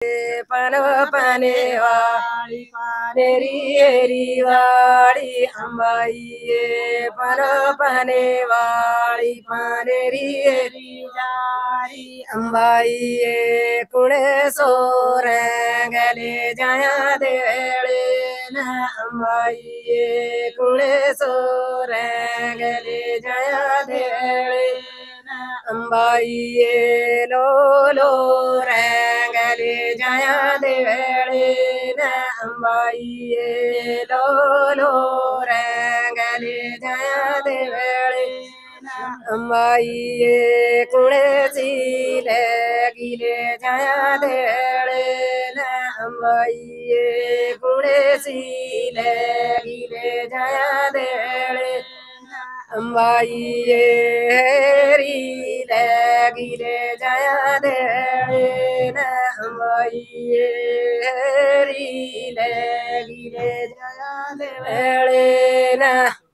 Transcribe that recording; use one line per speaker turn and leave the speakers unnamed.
पनो पने वाली पानेरी एरी वाली अंबाई पनो पने वाली पानेरी एरी जारी अंबाई कुड़े सोरे गले जाया देले न अंबाई कुड़े सोरे गले जाया देले अंबाई लो लो रंगले जाया देले न अंबाई लो लो रंगले जाया देले अंबाई कुड़े सीले गिले जाया देले न अंबाई कुड़े सीले गिले जाया देले अंबाई हेरी गिले जाया देले न अंबाई हेरी गिले जाया देले न